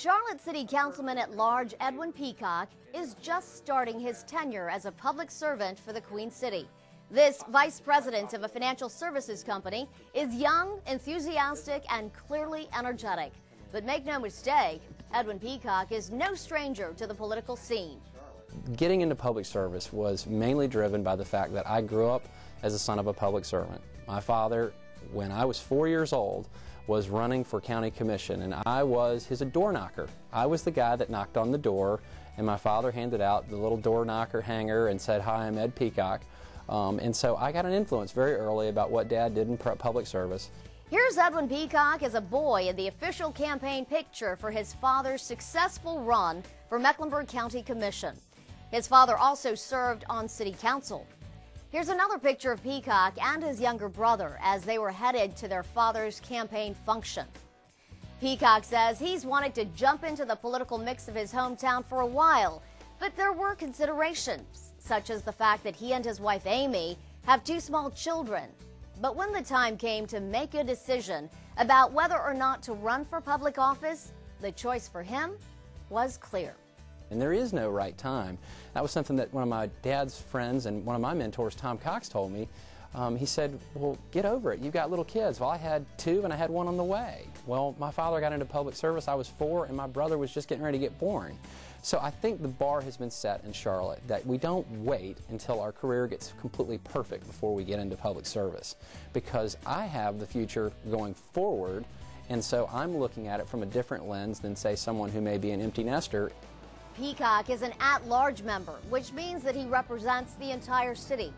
Charlotte City Councilman at Large Edwin Peacock is just starting his tenure as a public servant for the Queen City. This vice president of a financial services company is young, enthusiastic, and clearly energetic. But make no mistake, Edwin Peacock is no stranger to the political scene. Getting into public service was mainly driven by the fact that I grew up as the son of a public servant. My father, when I was 4 years old, was running for county commission, and I was his door knocker. I was the guy that knocked on the door, and my father handed out the little door knocker hanger and said, "Hi, I'm Ed Peacock." And so I got an influence very early about what Dad did in public service. Here's Edwin Peacock as a boy in the official campaign picture for his father's successful run for Mecklenburg County Commission. His father also served on City Council. Here's another picture of Peacock and his younger brother as they were headed to their father's campaign function. Peacock says he's wanted to jump into the political mix of his hometown for a while, but there were considerations, such as the fact that he and his wife Amy have 2 small children. But when the time came to make a decision about whether or not to run for public office, the choice for him was clear. And there is no right time. That was something that one of my dad's friends and one of my mentors, Tom Cox, told me. He said, "Well, get over it. You've got little kids." Well, I had 2 and I had 1 on the way. Well, my father got into public service. I was 4 and my brother was just getting ready to get born. So I think the bar has been set in Charlotte that we don't wait until our career gets completely perfect before we get into public service, because I have the future going forward, and so I'm looking at it from a different lens than, say, someone who may be an empty nester. Peacock is an at-large member, which means that he represents the entire city.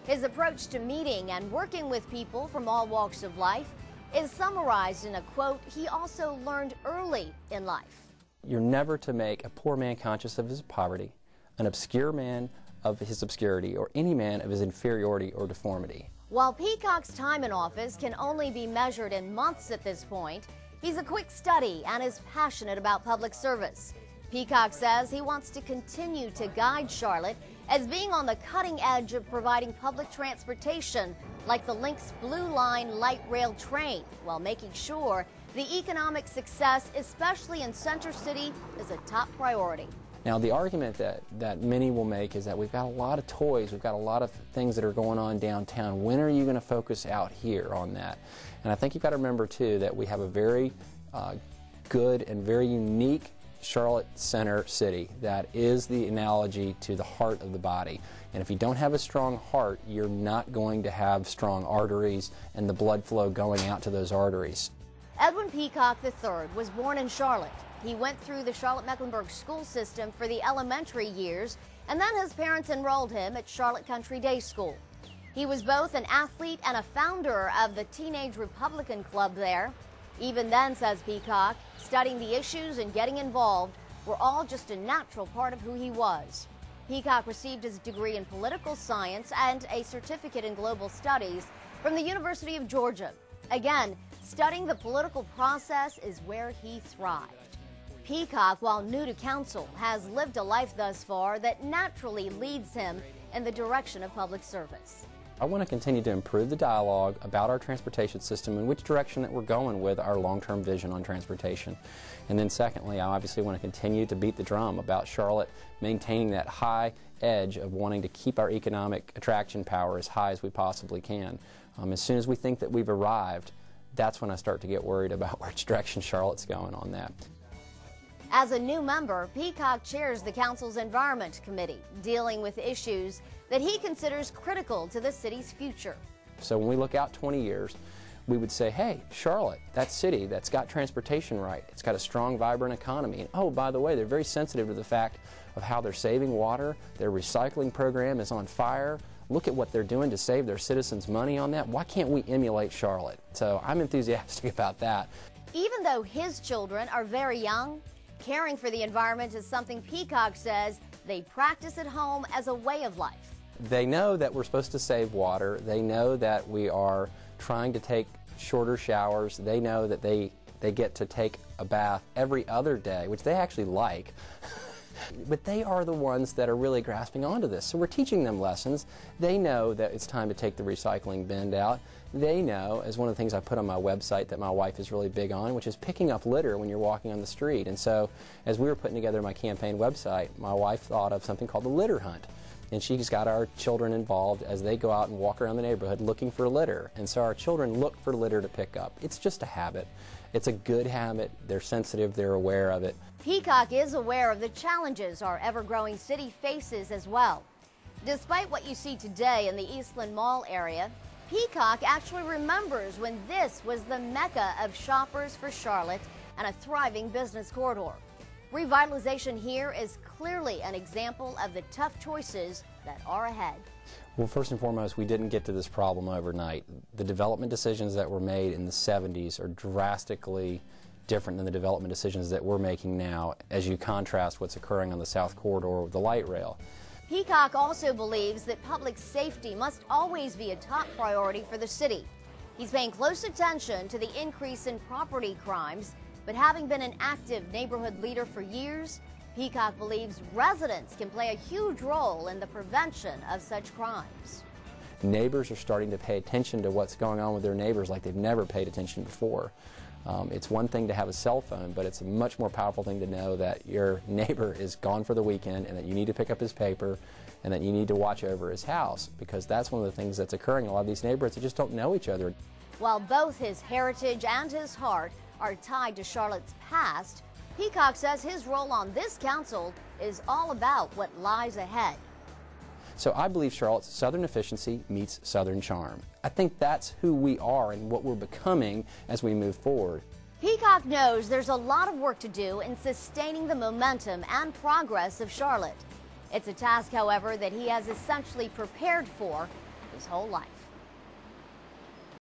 His approach to meeting and working with people from all walks of life is summarized in a quote he also learned early in life. You're never to make a poor man conscious of his poverty, an obscure man of his obscurity, or any man of his inferiority or deformity. While Peacock's time in office can only be measured in months at this point, he's a quick study and is passionate about public service. Peacock says he wants to continue to guide Charlotte as being on the cutting edge of providing public transportation like the Lynx Blue Line light rail train, while making sure the economic success, especially in Center City, is a top priority. Now, the argument that many will make is that we've got a lot of toys, we've got a lot of things that are going on downtown. When are you going to focus out here on that? And I think you've got to remember, too, that we have a very good and very unique Charlotte Center City that is the analogy to the heart of the body. And if you don't have a strong heart, you're not going to have strong arteries and the blood flow going out to those arteries. Edwin Peacock III was born in Charlotte. He went through the Charlotte-Mecklenburg school system for the elementary years, and then his parents enrolled him at Charlotte Country Day School. He was both an athlete and a founder of the Teenage Republican Club there. Even then, says Peacock, studying the issues and getting involved were all just a natural part of who he was. Peacock received his degree in political science and a certificate in global studies from the University of Georgia. Again, studying the political process is where he thrived. Peacock, while new to council, has lived a life thus far that naturally leads him in the direction of public service. I want to continue to improve the dialogue about our transportation system and which direction that we're going with our long-term vision on transportation. And then secondly, I obviously want to continue to beat the drum about Charlotte maintaining that high edge of wanting to keep our economic attraction power as high as we possibly can. As soon as we think that we've arrived, that's when I start to get worried about which direction Charlotte's going on that. As a new member, Peacock chairs the council's Environment Committee, dealing with issues that he considers critical to the city's future. So when we look out 20 years, we would say, hey, Charlotte, that city that's got transportation right, it's got a strong, vibrant economy. And oh, by the way, they're very sensitive to the fact of how they're saving water, their recycling program is on fire. Look at what they're doing to save their citizens money on that. Why can't we emulate Charlotte? So I'm enthusiastic about that. Even though his children are very young, caring for the environment is something Peacock says they practice at home as a way of life. They know that we're supposed to save water. They know that we are trying to take shorter showers. They know that they get to take a bath every other day, which they actually like. But they are the ones that are really grasping onto this. So we're teaching them lessons. They know that it's time to take the recycling bin out. They know, as one of the things I put on my website that my wife is really big on, which is picking up litter when you're walking on the street. And so as we were putting together my campaign website, my wife thought of something called the litter hunt. And she's got our children involved as they go out and walk around the neighborhood looking for litter. And so our children look for litter to pick up. It's just a habit. It's a good habit. They're sensitive. They're aware of it. Peacock is aware of the challenges our ever-growing city faces as well. Despite what you see today in the Eastland Mall area, Peacock actually remembers when this was the mecca of shoppers for Charlotte and a thriving business corridor. Revitalization here is clearly an example of the tough choices that are ahead. Well, first and foremost, we didn't get to this problem overnight. The development decisions that were made in the 70s are drastically different than the development decisions that we're making now as you contrast what's occurring on the South Corridor with the light rail. Peacock also believes that public safety must always be a top priority for the city. He's paying close attention to the increase in property crimes, but having been an active neighborhood leader for years, Peacock believes residents can play a huge role in the prevention of such crimes. Neighbors are starting to pay attention to what's going on with their neighbors like they've never paid attention before. It's one thing to have a cell phone, but it's a much more powerful thing to know that your neighbor is gone for the weekend and that you need to pick up his paper and that you need to watch over his house, because that's one of the things that's occurring in a lot of these neighborhoods that just don't know each other. While both his heritage and his heart are tied to Charlotte's past, Peacock says his role on this council is all about what lies ahead. So I believe Charlotte's Southern efficiency meets Southern charm. I think that's who we are and what we're becoming as we move forward. Peacock knows there's a lot of work to do in sustaining the momentum and progress of Charlotte. It's a task, however, that he has essentially prepared for his whole life.